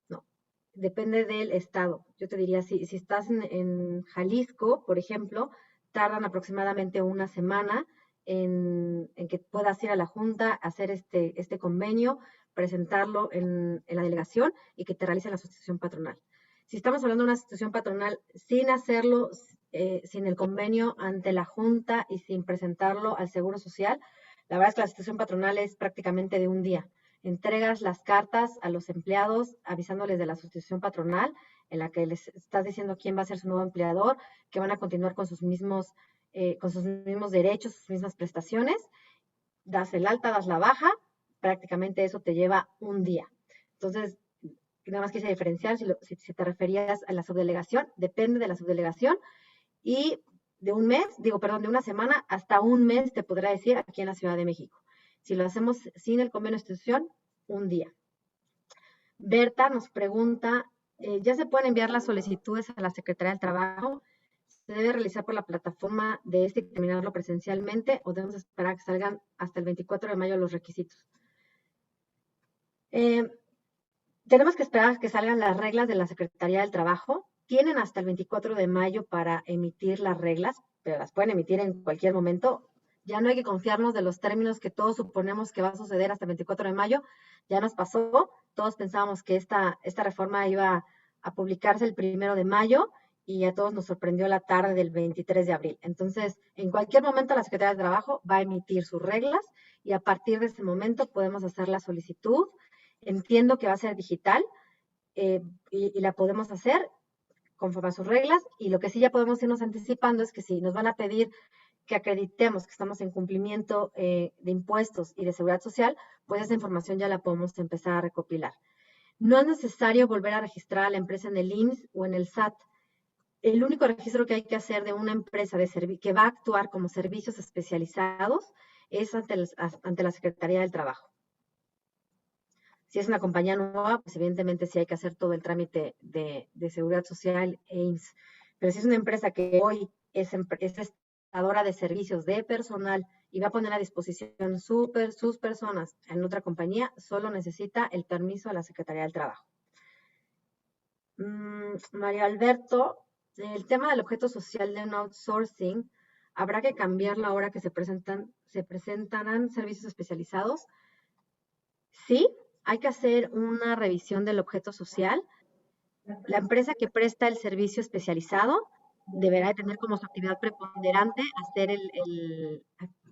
No, depende del estado. Yo te diría, si estás en Jalisco, por ejemplo, tardan aproximadamente una semana en que puedas ir a la Junta, hacer este convenio, presentarlo en la delegación y que te realicen la sustitución patronal. Si estamos hablando de una sustitución patronal sin hacerlo, sin el convenio ante la Junta y sin presentarlo al Seguro Social, la verdad es que la sustitución patronal es prácticamente de un día. Entregas las cartas a los empleados avisándoles de la sustitución patronal, en la que les estás diciendo quién va a ser su nuevo empleador, que van a continuar con sus mismos derechos, sus mismas prestaciones. Das el alta, das la baja, prácticamente eso te lleva un día. Entonces, nada más quise diferenciar si te referías a la subdelegación, depende de la subdelegación, y de una semana hasta un mes te podrá decir aquí en la Ciudad de México. Si lo hacemos sin el convenio de institución, un día. Berta nos pregunta, ¿ya se pueden enviar las solicitudes a la Secretaría del Trabajo? ¿Se debe realizar por la plataforma de y terminarlo presencialmente o debemos esperar a que salgan hasta el 24 de mayo los requisitos? Tenemos que esperar a que salgan las reglas de la Secretaría del Trabajo. Tienen hasta el 24 de mayo para emitir las reglas, pero las pueden emitir en cualquier momento. Ya no hay que confiarnos de los términos que todos suponemos que va a suceder hasta el 24 de mayo. Ya nos pasó. Todos pensábamos que esta reforma iba a publicarse el 1 de mayo y a todos nos sorprendió la tarde del 23 de abril. Entonces, en cualquier momento la Secretaría del Trabajo va a emitir sus reglas y a partir de ese momento podemos hacer la solicitud. Entiendo que va a ser digital y la podemos hacer conforme a sus reglas, y lo que sí ya podemos irnos anticipando es que si nos van a pedir que acreditemos que estamos en cumplimiento de impuestos y de seguridad social, pues esa información ya la podemos empezar a recopilar. No es necesario volver a registrar a la empresa en el IMSS o en el SAT. El único registro que hay que hacer de una empresa que va a actuar como servicios especializados es ante la Secretaría del Trabajo. Si es una compañía nueva, pues evidentemente sí hay que hacer todo el trámite de seguridad social e IMSS. Pero si es una empresa que hoy es prestadora de servicios de personal y va a poner a disposición sus personas en otra compañía, solo necesita el permiso de la Secretaría del Trabajo. Mario Alberto, el tema del objeto social de un outsourcing, ¿habrá que cambiarlo ahora que se presentarán servicios especializados? Sí, hay que hacer una revisión del objeto social. La empresa que presta el servicio especializado deberá tener como su actividad preponderante hacer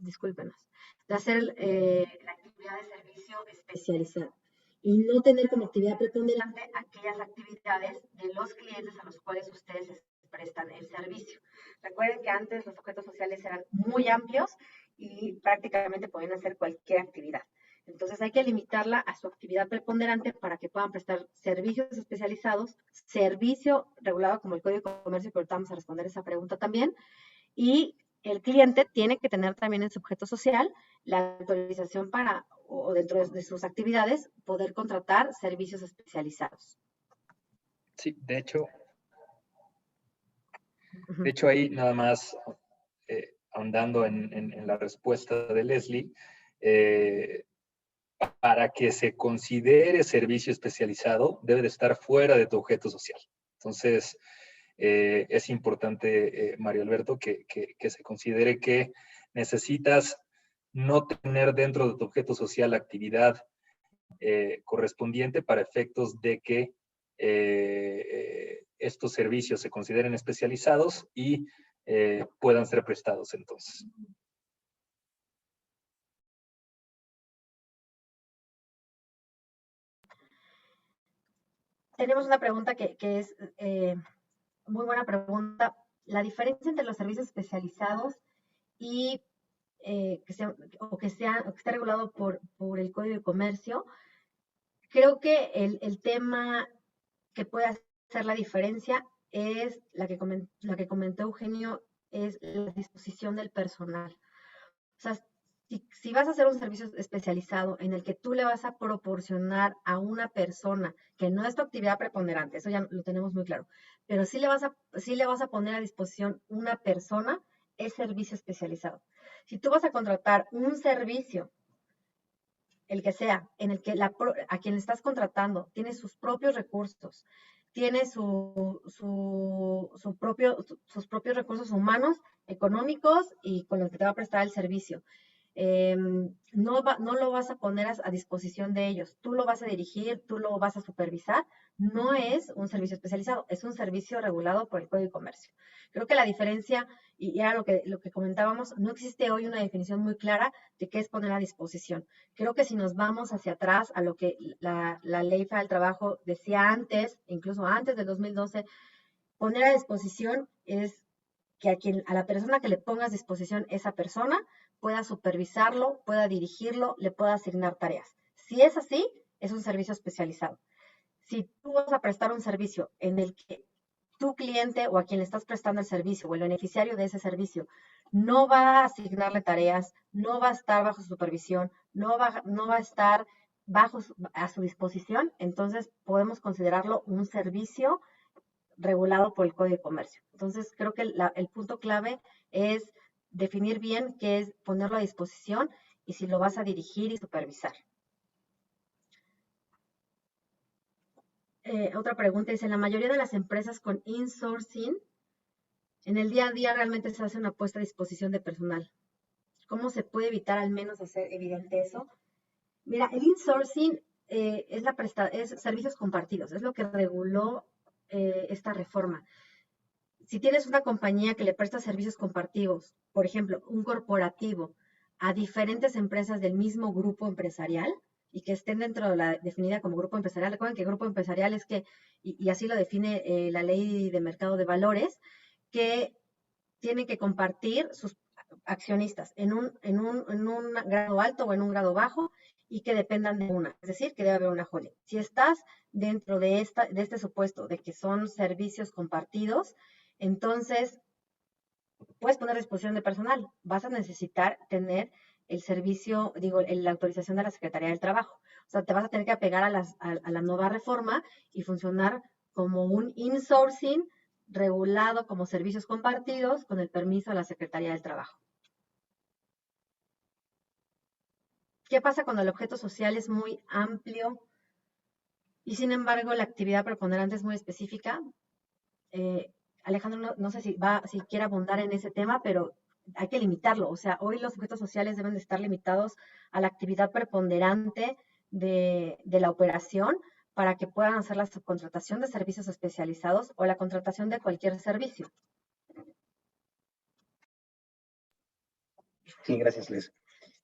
discúlpenos, de hacer la actividad de servicio especializado y no tener como actividad preponderante aquellas actividades de los clientes a los cuales ustedes prestan el servicio. Recuerden que antes los objetos sociales eran muy amplios y prácticamente podían hacer cualquier actividad. Entonces hay que limitarla a su actividad preponderante para que puedan prestar servicios especializados, servicio regulado como el Código de Comercio, que ahorita vamos a responder esa pregunta también, y el cliente tiene que tener también en su objeto social la autorización para, o dentro de sus actividades, poder contratar servicios especializados. Sí, de hecho ahí nada más ahondando en la respuesta de Leslie, para que se considere servicio especializado, debe de estar fuera de tu objeto social. Entonces, es importante, Mario Alberto, que se considere que necesitas no tener dentro de tu objeto social la actividad correspondiente para efectos de que estos servicios se consideren especializados y puedan ser prestados entonces. Tenemos una pregunta que es muy buena pregunta. La diferencia entre los servicios especializados y que esté regulado por el Código de Comercio, creo que el tema que puede hacer la diferencia es la que comentó Eugenio, es la disposición del personal. O sea, si vas a hacer un servicio especializado en el que tú le vas a proporcionar a una persona, que no es tu actividad preponderante, eso ya lo tenemos muy claro, pero sí le vas a poner a disposición una persona, es servicio especializado. Si tú vas a contratar un servicio, el que sea, en el que a quien le estás contratando tiene sus propios recursos, tiene sus propios recursos humanos, económicos y con los que te va a prestar el servicio. No lo vas a poner a disposición de ellos, tú lo vas a dirigir, tú lo vas a supervisar, no es un servicio especializado, es un servicio regulado por el Código de Comercio. Creo que la diferencia, y era lo que comentábamos, no existe hoy una definición muy clara de qué es poner a disposición. Creo que si nos vamos hacia atrás a lo que la Ley Federal del Trabajo decía antes, incluso antes del 2012, poner a disposición es que a la persona que le pongas a disposición esa persona pueda supervisarlo, pueda dirigirlo, le pueda asignar tareas. Si es así, es un servicio especializado. Si tú vas a prestar un servicio en el que tu cliente o a quien le estás prestando el servicio o el beneficiario de ese servicio no va a asignarle tareas, no va a estar bajo su supervisión, no va a estar a su disposición, entonces podemos considerarlo un servicio regulado por el Código de Comercio. Entonces, creo que el punto clave es definir bien qué es ponerlo a disposición y si lo vas a dirigir y supervisar. Otra pregunta dice, la mayoría de las empresas con insourcing, en el día a día realmente se hace una puesta a disposición de personal. ¿Cómo se puede evitar al menos hacer evidente eso? Mira, el insourcing es servicios compartidos, es lo que reguló esta reforma. Si tienes una compañía que le presta servicios compartidos, por ejemplo, un corporativo, a diferentes empresas del mismo grupo empresarial y que estén dentro de la definida como grupo empresarial, recuerden que grupo empresarial es que, y así lo define la Ley de Mercado de Valores, que tienen que compartir sus accionistas en un grado alto o en un grado bajo y que dependan de una, es decir, que debe haber una holding. Si estás dentro de este supuesto de que son servicios compartidos, entonces puedes poner a disposición de personal. Vas a necesitar tener el servicio, la autorización de la Secretaría del Trabajo. O sea, te vas a tener que apegar a la nueva reforma y funcionar como un insourcing regulado como servicios compartidos con el permiso de la Secretaría del Trabajo. ¿Qué pasa cuando el objeto social es muy amplio y sin embargo la actividad preponderante es muy específica? Alejandro, no sé si quiere abundar en ese tema, pero hay que limitarlo. O sea, hoy los objetos sociales deben de estar limitados a la actividad preponderante de la operación para que puedan hacer la subcontratación de servicios especializados o la contratación de cualquier servicio. Sí, gracias, Les.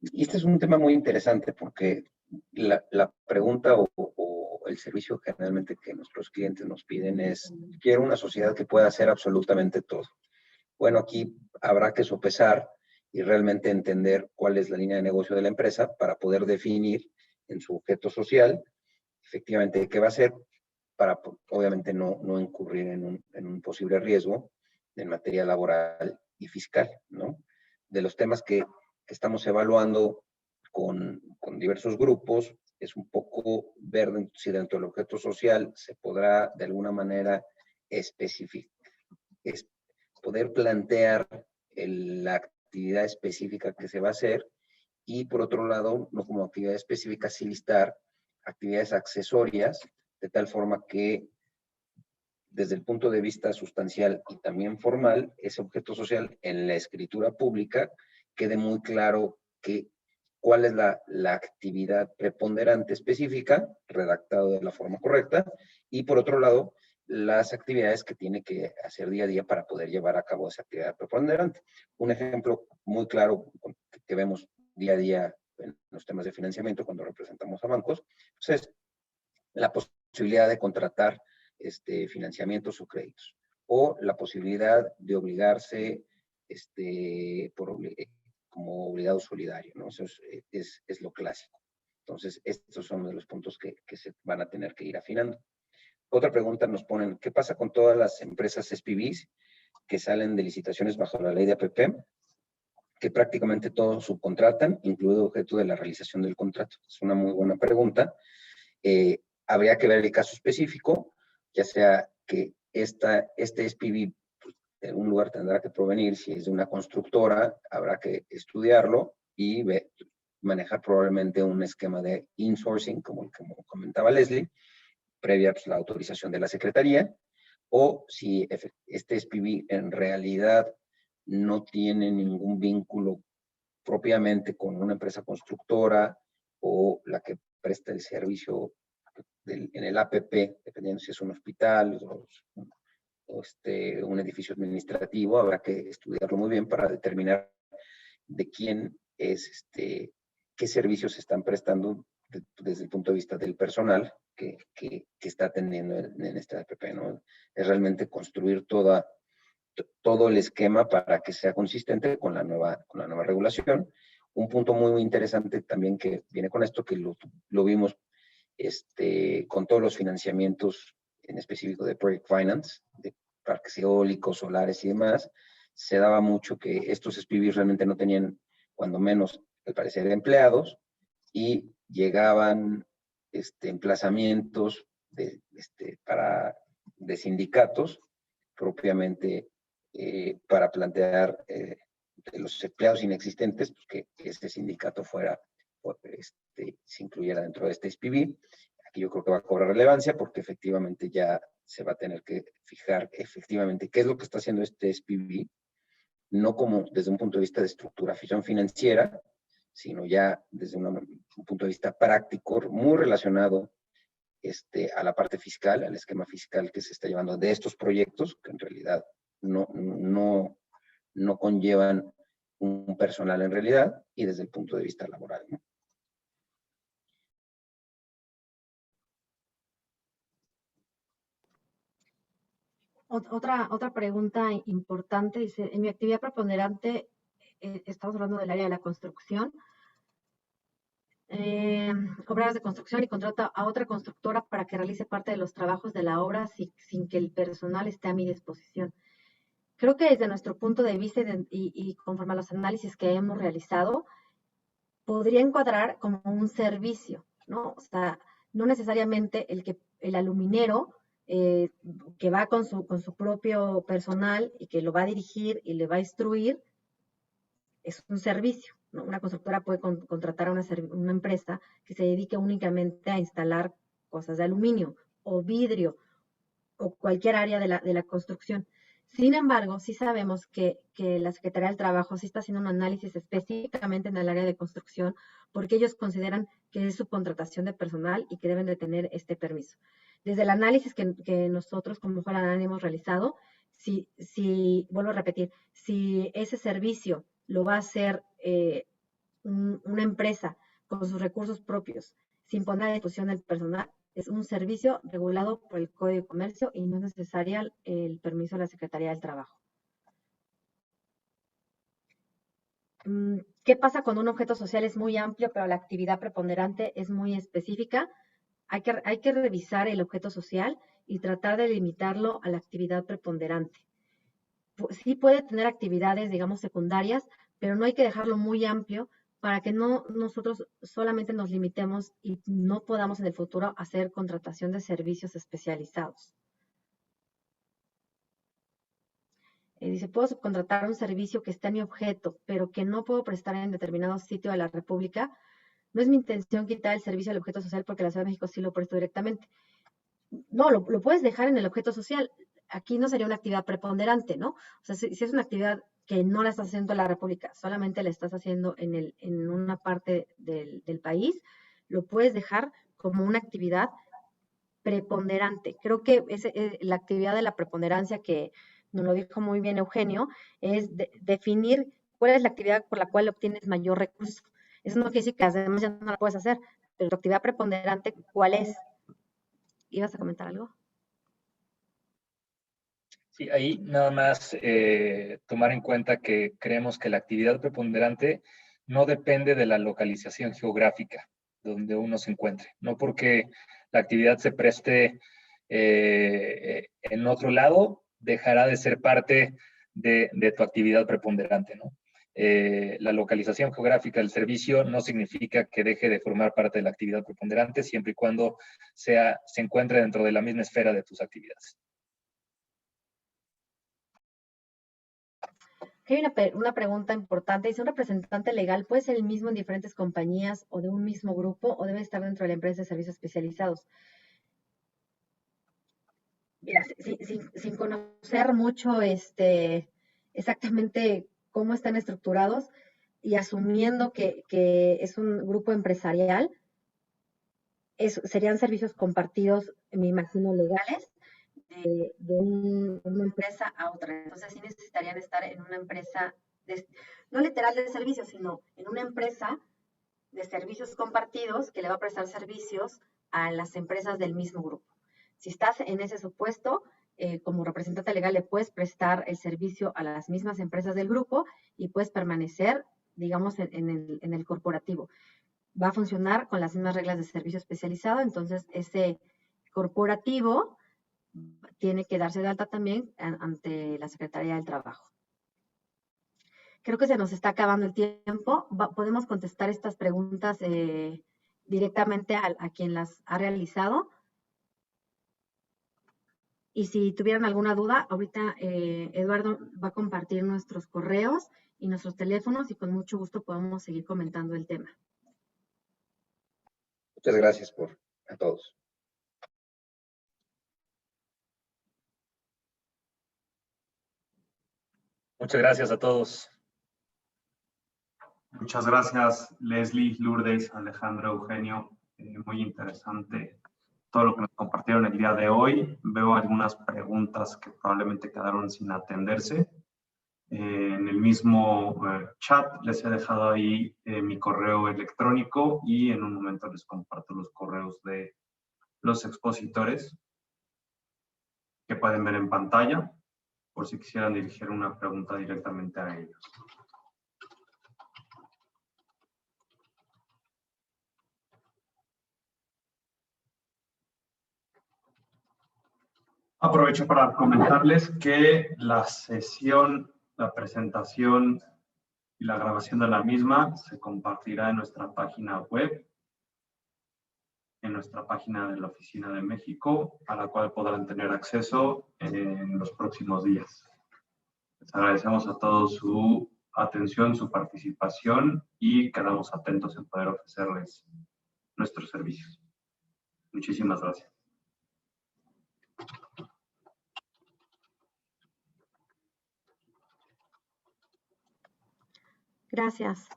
Y este es un tema muy interesante porque la pregunta o el servicio generalmente que nuestros clientes nos piden es, quiero una sociedad que pueda hacer absolutamente todo. Bueno, aquí habrá que sopesar y realmente entender cuál es la línea de negocio de la empresa para poder definir en su objeto social efectivamente qué va a hacer para, obviamente, no incurrir en un posible riesgo en materia laboral y fiscal, ¿no? De los temas que estamos evaluando con diversos grupos, es un poco ver si dentro del objeto social se podrá de alguna manera poder plantear la actividad específica que se va a hacer y por otro lado, no como actividad específica, sí listar actividades accesorias de tal forma que desde el punto de vista sustancial y también formal, ese objeto social en la escritura pública quede muy claro cuál es la actividad preponderante específica, redactado de la forma correcta, y por otro lado, las actividades que tiene que hacer día a día para poder llevar a cabo esa actividad preponderante. Un ejemplo muy claro que vemos día a día en los temas de financiamiento cuando representamos a bancos, pues es la posibilidad de contratar financiamientos o créditos, o la posibilidad de obligarse como obligado solidario, ¿no? Eso es lo clásico. Entonces, estos son de los puntos que se van a tener que ir afinando. Otra pregunta nos ponen, ¿qué pasa con todas las empresas SPVs que salen de licitaciones bajo la ley de APP, que prácticamente todos subcontratan, incluido objeto de la realización del contrato? Es una muy buena pregunta. Habría que ver el caso específico, ya sea que este SPV pues, de algún lugar tendrá que provenir, si es de una constructora, habrá que estudiarlo y manejar probablemente un esquema de insourcing, como comentaba Leslie, previa pues, la autorización de la Secretaría, o si este SPV en realidad no tiene ningún vínculo propiamente con una empresa constructora o la que presta el servicio en el APP, dependiendo si es un hospital o un edificio administrativo, habrá que estudiarlo muy bien para determinar de quién es, qué servicios se están prestando desde el punto de vista del personal que está atendiendo en este APP, ¿no? Es realmente construir todo el esquema para que sea consistente con la nueva regulación. Un punto muy interesante también que viene con esto, que lo vimos con todos los financiamientos en específico de Project Finance, de parques eólicos, solares y demás, se daba mucho que estos SPVs realmente no tenían, cuando menos, al parecer, empleados, y llegaban emplazamientos de sindicatos propiamente para plantear de los empleados inexistentes, pues que este sindicato se incluyera dentro de este SPV. Aquí yo creo que va a cobrar relevancia porque efectivamente ya se va a tener que fijar efectivamente qué es lo que está haciendo este SPV, no como desde un punto de vista de estructuración financiera, sino ya desde un punto de vista práctico, muy relacionado a la parte fiscal, al esquema fiscal que se está llevando de estos proyectos, que en realidad no conllevan un personal en realidad, y desde el punto de vista laboral, ¿no? Otra pregunta importante, dice, en mi actividad preponderante, estamos hablando del área de la construcción, obras de construcción y contrata a otra constructora para que realice parte de los trabajos de la obra sin que el personal esté a mi disposición. Creo que desde nuestro punto de vista y conforme a los análisis que hemos realizado, podría encuadrar como un servicio, ¿no? O sea, no necesariamente el aluminero que va con su propio personal y que lo va a dirigir y le va a instruir, es un servicio, ¿no? Una constructora puede contratar a una empresa que se dedique únicamente a instalar cosas de aluminio o vidrio o cualquier área de la construcción. Sin embargo, sí sabemos que la Secretaría del Trabajo sí está haciendo un análisis específicamente en el área de construcción, porque ellos consideran que es subcontratación de personal y que deben de tener este permiso. Desde el análisis que nosotros como Mujer Anónima hemos realizado, vuelvo a repetir, si ese servicio lo va a hacer una empresa con sus recursos propios, sin poner a disposición del personal, es un servicio regulado por el Código de Comercio y no es necesario el permiso de la Secretaría del Trabajo. ¿Qué pasa cuando un objeto social es muy amplio, pero la actividad preponderante es muy específica? Hay que revisar el objeto social y tratar de limitarlo a la actividad preponderante. Sí puede tener actividades, digamos, secundarias, pero no hay que dejarlo muy amplio para que nosotros solamente nos limitemos y no podamos en el futuro hacer contratación de servicios especializados. Dice, puedo subcontratar un servicio que está en mi objeto, pero que no puedo prestar en determinado sitio de la República. No es mi intención quitar el servicio del objeto social porque la Ciudad de México sí lo presto directamente. No, lo puedes dejar en el objeto social. Aquí no sería una actividad preponderante, ¿no? O sea, si es una actividad que no la estás haciendo en la República, solamente la estás haciendo en una parte del país, lo puedes dejar como una actividad preponderante. Creo que la actividad de la preponderancia que nos lo dijo muy bien Eugenio, es definir cuál es la actividad por la cual obtienes mayor recurso. Eso no quiere decir que las demás ya no la puedes hacer, pero tu actividad preponderante, ¿cuál es? ¿Ibas a comentar algo? Sí, ahí nada más tomar en cuenta que creemos que la actividad preponderante no depende de la localización geográfica donde uno se encuentre. No porque la actividad se preste en otro lado, dejará de ser parte de tu actividad preponderante, ¿no? La localización geográfica del servicio no significa que deje de formar parte de la actividad preponderante siempre y cuando se encuentre dentro de la misma esfera de tus actividades. Hay una pregunta importante. Dice, ¿un representante legal puede ser el mismo en diferentes compañías o de un mismo grupo o debe estar dentro de la empresa de servicios especializados? Mira, sin conocer mucho exactamente cómo están estructurados y asumiendo que es un grupo empresarial, serían servicios compartidos, me imagino, legales, de una empresa a otra. Entonces sí necesitarían estar en una empresa, no literal de servicios, sino en una empresa de servicios compartidos que le va a prestar servicios a las empresas del mismo grupo. Si estás en ese supuesto, como representante legal le puedes prestar el servicio a las mismas empresas del grupo y puedes permanecer, digamos, en el corporativo. Va a funcionar con las mismas reglas de servicio especializado, entonces ese corporativo tiene que darse de alta también ante la Secretaría del Trabajo. Creo que se nos está acabando el tiempo. Podemos contestar estas preguntas directamente a quien las ha realizado. Y si tuvieran alguna duda, ahorita Eduardo va a compartir nuestros correos y nuestros teléfonos y con mucho gusto podemos seguir comentando el tema. Muchas gracias a todos. Muchas gracias a todos. Muchas gracias, Leslie, Lourdes, Alejandro, Eugenio. Muy interesante todo lo que nos compartieron el día de hoy. Veo algunas preguntas que probablemente quedaron sin atenderse. En el mismo chat les he dejado ahí mi correo electrónico y en un momento les comparto los correos de los expositores que pueden ver en pantalla por si quisieran dirigir una pregunta directamente a ellos. Aprovecho para comentarles que la sesión, la presentación y la grabación de la misma se compartirá en nuestra página web en nuestra página de la Oficina de México, a la cual podrán tener acceso en los próximos días. Les agradecemos a todos su atención, su participación y quedamos atentos en poder ofrecerles nuestros servicios. Muchísimas gracias. Gracias.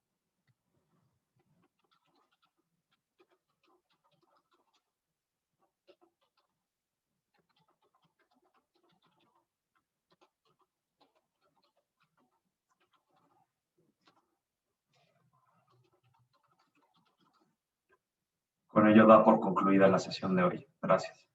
Con ello da por concluida la sesión de hoy. Gracias.